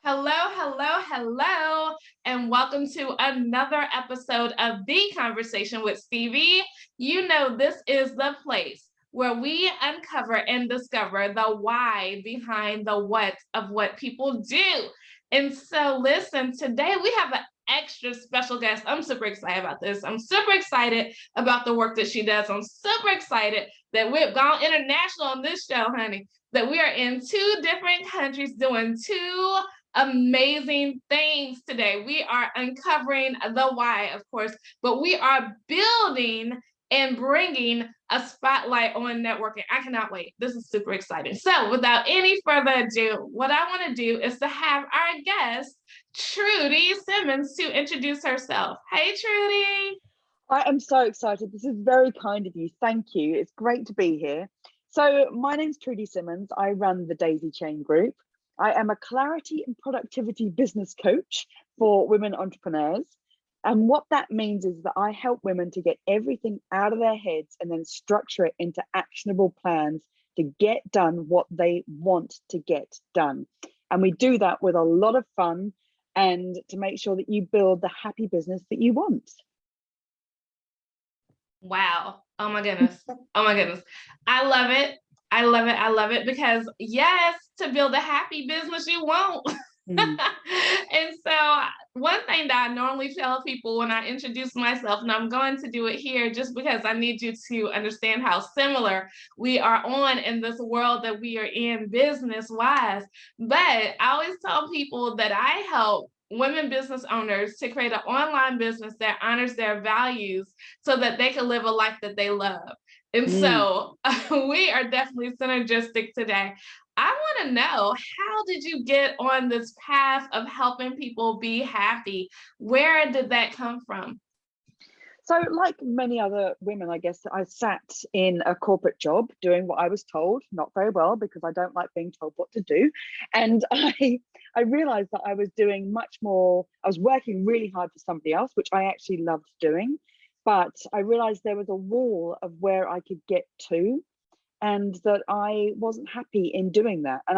Hello, and welcome to another episode of The Conversation with Stevie. You know, this is the place where we uncover and discover the why behind the what of what people do. And so, listen, today we have an extra special guest. I'm super excited about this. I'm super excited about the work that she does. I'm super excited that we've gone international on this show, honey, that we are in two different countries doing two amazing things today. We are uncovering the why, of course, but we are building and bringing a spotlight on networking. I cannot wait. This is super exciting. So, without any further ado, what I want to do is to have our guest, Trudy Simmons, to introduce herself. Hey, Trudy. I am so excited. This is very kind of you. Thank you. It's great to be here. So, my name's Trudy Simmons. I run the Daisy Chain Group. I am a clarity and productivity business coach for women entrepreneurs. And what that means is that I help women to get everything out of their heads and then structure it into actionable plans to get done what they want to get done. And we do that with a lot of fun and to make sure that you build the happy business that you want. Wow. Oh my goodness. Oh my goodness. I love it. I love it. I love it because yes, to build a happy business, you won't. Mm. And so, one thing that I normally tell people when I introduce myself, and I'm going to do it here just because I need you to understand how similar we are on in this world that we are in business wise. But I always tell people that I help women business owners to create an online business that honors their values so that they can live a life that they love. And Mm. so we are definitely synergistic today. I want to know, how did you get on this path of helping people be happy? Where did that come from? So, like many other women, I guess I sat in a corporate job doing what I was told, not very well because I don't like being told what to do. And I realized that I was doing much more, I was working really hard for somebody else, which I actually loved doing. But I realized there was a wall of where I could get to, and that I wasn't happy in doing that. And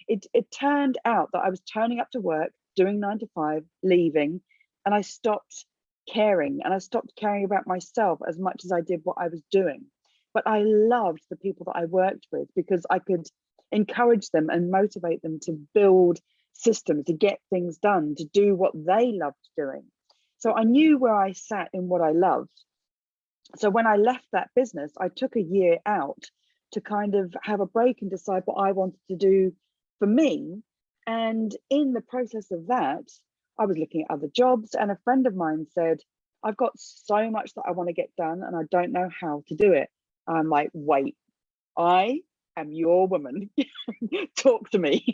it turned out that I was turning up to work, doing 9 to 5, leaving, and I stopped caring, and I stopped caring about myself as much as I did what I was doing. But I loved the people that I worked with because I could encourage them and motivate them to build systems, to get things done, to do what they loved doing. So I knew where I sat in what I loved. So when I left that business, I took a year out to kind of have a break and decide what I wanted to do for me. And in the process of that, I was looking at other jobs, and a friend of mine said, I've got so much that I want to get done and I don't know how to do it. I'm like, wait, I am your woman. Talk to me.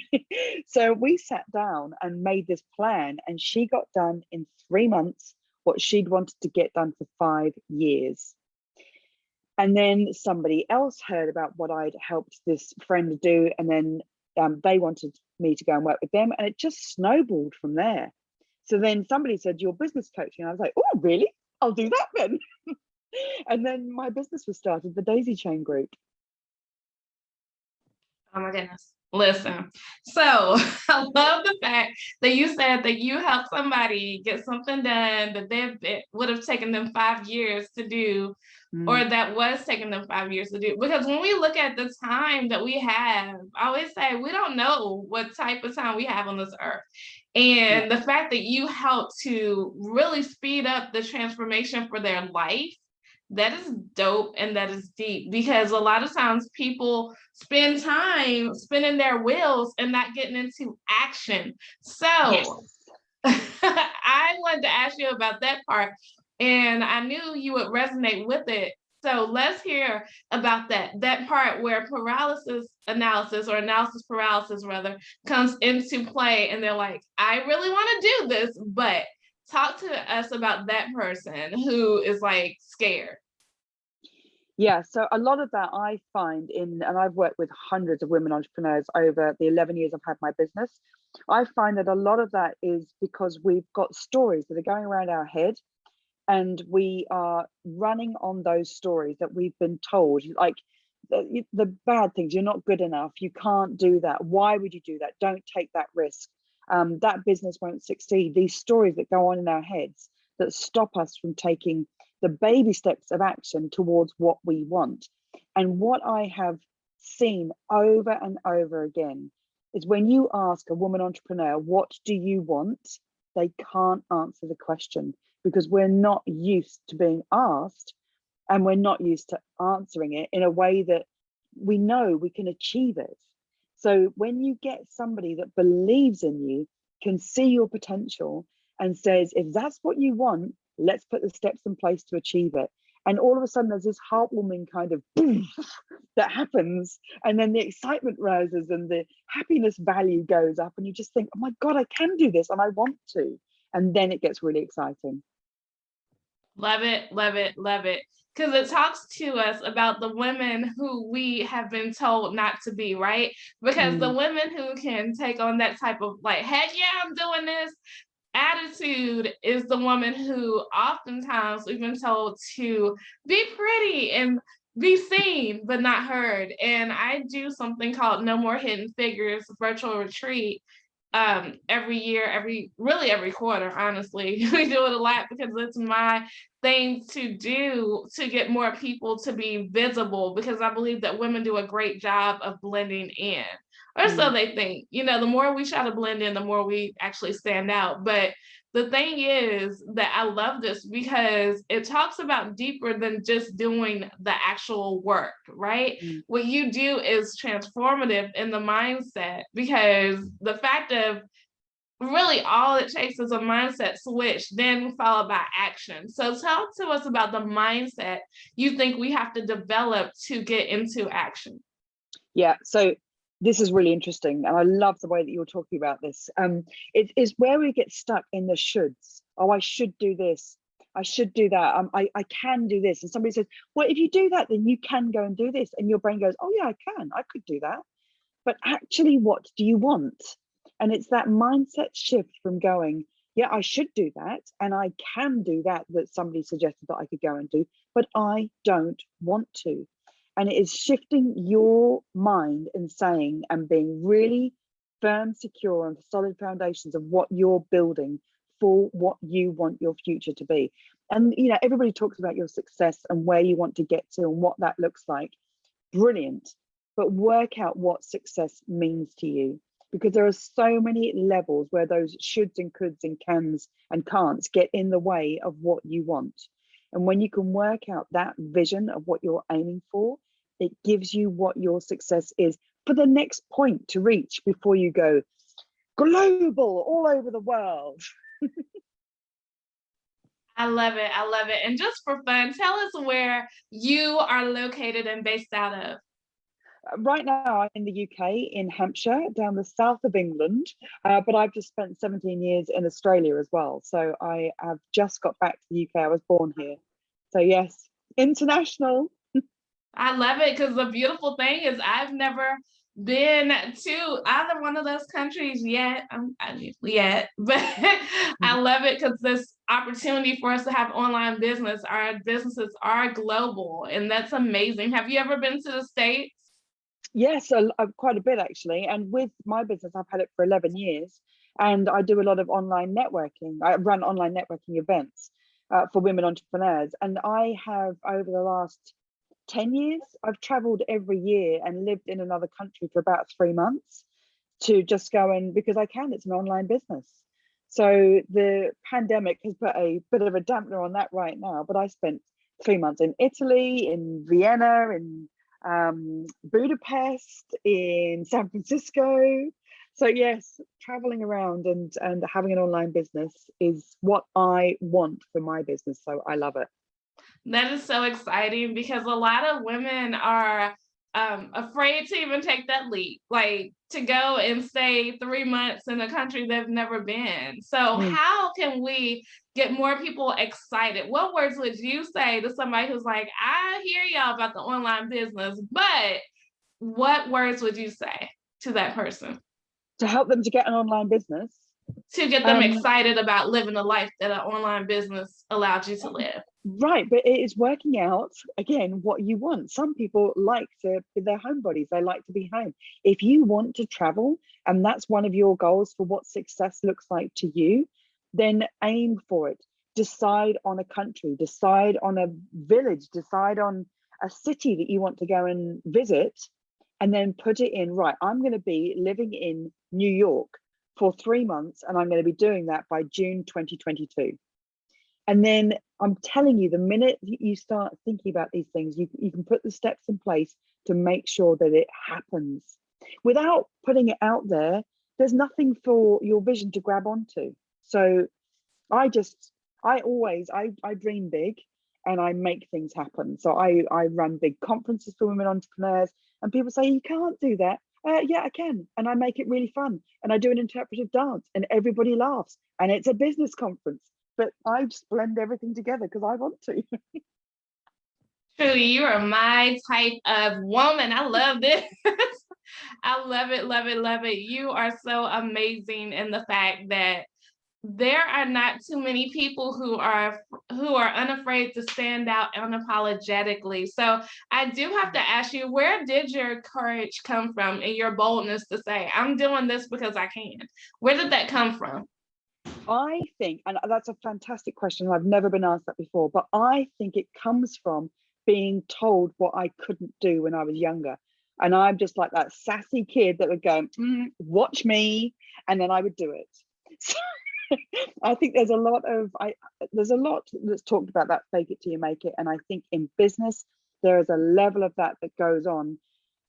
So we sat down and made this plan, and she got done in 3 months what she'd wanted to get done for 5 years. And then somebody else heard about what I'd helped this friend do, and then they wanted me to go and work with them, and it just snowballed from there. So then somebody said, "You're business coaching," and I was like, "Oh, really? I'll do that then." And then my business was started, the Daisy Chain Group. Oh my goodness. Listen, so I love the fact that you said that you helped somebody get something done that they would have taken them 5 years to do, or Mm. that was taking them 5 years to do. Because when we look at the time that we have, I always say we don't know what type of time we have on this earth. Yeah. And the fact that you help to really speed up the transformation for their life, that is dope and that is deep, because a lot of times people spend time spinning their wheels and not getting into action. Yes. So I wanted to ask you about that part, and I knew you would resonate with it. So let's hear about that part where paralysis analysis, or analysis paralysis rather, comes into play, and they're like, I really want to do this, but talk to us about that person who is like scared. Yeah, so a lot of that I find in, and I've worked with hundreds of women entrepreneurs over the 11 years I've had my business. I find that a lot of that is because we've got stories that are going around our head, and we are running on those stories that we've been told, like the bad things. You're not good enough, you can't do that, why would you do that, don't take that risk. that business won't succeed. These stories that go on in our heads that stop us from taking the baby steps of action towards what we want. And what I have seen over and over again is when you ask a woman entrepreneur, what do you want? They can't answer the question because we're not used to being asked, and we're not used to answering it in a way that we know we can achieve it. So when you get somebody that believes in you, can see your potential, and says, if that's what you want, let's put the steps in place to achieve it. And all of a sudden there's this heartwarming kind of boom that happens, and then the excitement rises and the happiness value goes up, and you just think, oh my God, I can do this and I want to. And then it gets really exciting. Love it, love it, love it. Because it talks to us about the women who we have been told not to be, right? Because the women who can take on that type of like, heck yeah, I'm doing this attitude is the woman who oftentimes we've been told to be pretty and be seen but not heard. And I do something called No More Hidden Figures virtual retreat every year, every quarter, honestly. We do it a lot because it's my thing to do to get more people to be visible, because I believe that women do a great job of blending in, or so they think. You know, the more we try to blend in, the more we actually stand out. But the thing is that I love this because it talks about deeper than just doing the actual work, right? What you do is transformative in the mindset, because the fact of really all it takes is a mindset switch, then followed by action. So talk to us about the mindset you think we have to develop to get into action. Yeah, so this is really interesting, and I love the way that you're talking about this. It is where we get stuck in the shoulds. Oh, I should do this. I should do that. I can do this. And somebody says, well, if you do that, then you can go and do this. And your brain goes, oh yeah, I can. I could do that. But actually, what do you want? And it's that mindset shift from going, yeah, I should do that, and I can do that somebody suggested that I could go and do, but I don't want to. And it is shifting your mind and saying, and being really firm, secure, and solid foundations of what you're building for what you want your future to be. And you know, everybody talks about your success and where you want to get to and what that looks like. Brilliant. But work out what success means to you, because there are so many levels where those shoulds and coulds and cans and can'ts get in the way of what you want. And when you can work out that vision of what you're aiming for, it gives you what your success is for the next point to reach before you go global, all over the world. I love it. I love it. And just for fun, tell us where you are located and based out of. Right now, I'm in the UK, in Hampshire, down the south of England, but I've just spent 17 years in Australia as well. So I have just got back to the UK. I was born here. So yes, international. I love it, because the beautiful thing is I've never been to either one of those countries yet. But I love it because this opportunity for us to have online business, our businesses are global, and that's amazing. Have you ever been to the States? Yes, quite a bit actually. And with my business, I've had it for 11 years, and I do a lot of online networking. I run online networking events for women entrepreneurs. And I have, over the last 10 years, I've traveled every year and lived in another country for about 3 months to just go in, because I can, it's an online business. So the pandemic has put a bit of a dampener on that right now, but I spent 3 months in Italy, in Vienna, in Budapest, in San Francisco. So yes, traveling around and having an online business is what I want for my business. So I love it. That is so exciting, because a lot of women are afraid to even take that leap, like to go and stay 3 months in a country they've never been. So how can we get more people excited? What words would you say to somebody who's like, I hear y'all about the online business, but what words would you say to that person? To help them to get an online business? to get them excited about living the life that an online business allowed you to live? Right, but it is working out again what you want. Some people like to be their homebodies, they like to be home. If you want to travel and that's one of your goals for what success looks like to you, then aim for it. Decide on a country, decide on a village, decide on a city that you want to go and visit, and then put it in. Right, I'm going to be living in New York for 3 months, and I'm going to be doing that by June 2022. And then I'm telling you, the minute you start thinking about these things, you can put the steps in place to make sure that it happens. Without putting it out there, there's nothing for your vision to grab onto. So I dream big and I make things happen. So I run big conferences for women entrepreneurs, and people say, you can't do that. Yeah, I can. And I make it really fun. And I do an interpretive dance and everybody laughs. And it's a business conference. But I just blend everything together because I want to. Trudy, you are my type of woman. I love this. I love it, love it, love it. You are so amazing in the fact that there are not too many people who are unafraid to stand out unapologetically. So I do have to ask you, where did your courage come from and your boldness to say, I'm doing this because I can? Where did that come from? I think, and that's a fantastic question, I've never been asked that before, but I think it comes from being told what I couldn't do when I was younger. And I'm just like that sassy kid that would go, watch me, and then I would do it. So I think there's a lot that's talked about that fake it till you make it. And I think in business, there is a level of that goes on.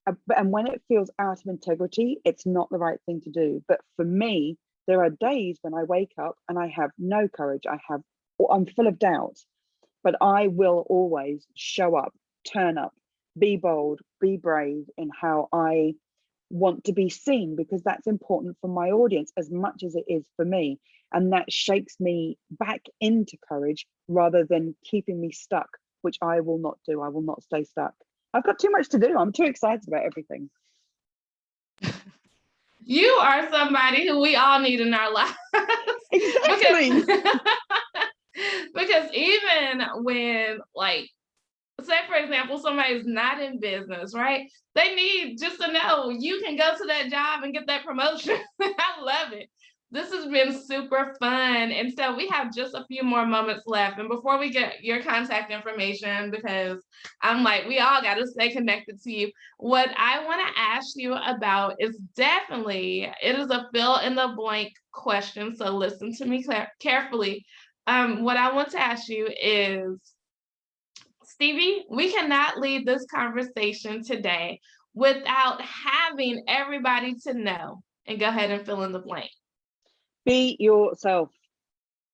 And when it feels out of integrity, it's not the right thing to do. But for me, there are days when I wake up and I have no courage. I'm full of doubt, but I will always show up, turn up, be bold, be brave in how I want to be seen, because that's important for my audience as much as it is for me. And that shakes me back into courage rather than keeping me stuck, which I will not do. I will not stay stuck. I've got too much to do. I'm too excited about everything. You are somebody who we all need in our lives. Exactly. Because even when, like, say for example, somebody's not in business, right? They need just to know you can go to that job and get that promotion. I love it. This has been super fun. And so we have just a few more moments left. And before we get your contact information, because I'm like, we all got to stay connected to you. What I want to ask you about is it is a fill in the blank question. So listen to me carefully. What I want to ask you is, Stevie, we cannot leave this conversation today without having everybody to know, and go ahead and fill in the blank. Be yourself.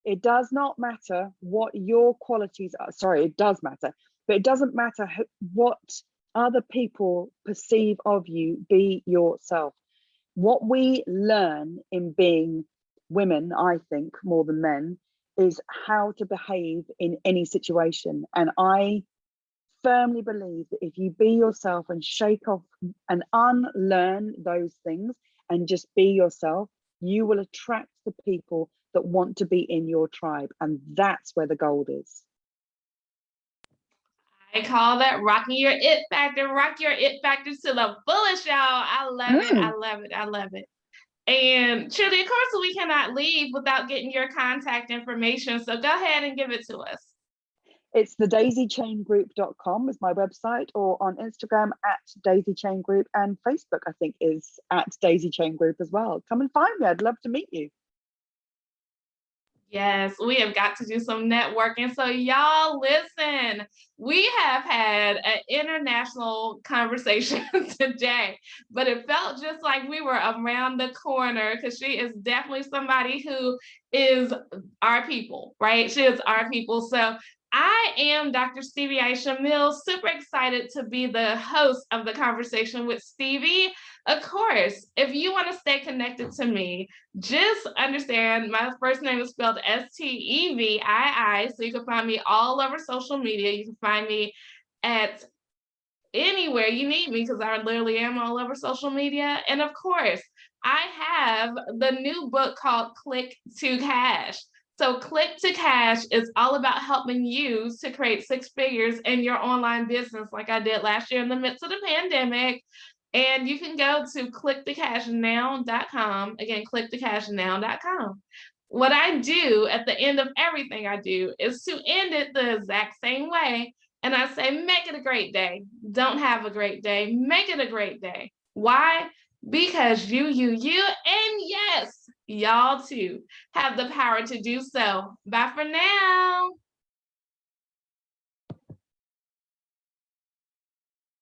It does not matter what your qualities are. Sorry, it does matter, but it doesn't matter what other people perceive of you. Be yourself. What we learn in being women, I think, more than men, is how to behave in any situation. And I firmly believe that if you be yourself and shake off and unlearn those things and just be yourself, you will attract the people that want to be in your tribe. And that's where the gold is. I call that rocking your it factor. Rock your it factor to the fullest, y'all. I love it. I love it. I love it. And Trudy, of course, we cannot leave without getting your contact information. So go ahead and give it to us. It's the daisychaingroup.com is my website, or on Instagram at daisychaingroup, and Facebook, I think, is at daisychaingroup as well. Come and find me. I'd love to meet you. Yes, we have got to do some networking. So y'all listen, we have had an international conversation today, but it felt just like we were around the corner, because she is definitely somebody who is our people, right? She is our people. So I am Dr. Stevie Aisha Mills, super excited to be the host of the conversation with Stevie. Of course, if you want to stay connected to me, just understand my first name is spelled Stevii, so you can find me all over social media. You can find me at anywhere you need me, because I literally am all over social media. And of course, I have the new book called Click to Cash. So, Click to Cash is all about helping you to create six figures in your online business, like I did last year in the midst of the pandemic. And you can go to clickthecashnow.com. Again, clickthecashnow.com. What I do at the end of everything I do is to end it the exact same way. And I say, make it a great day. Don't have a great day. Make it a great day. Why? Because you, and yes, y'all too have the power to do so. Bye for now.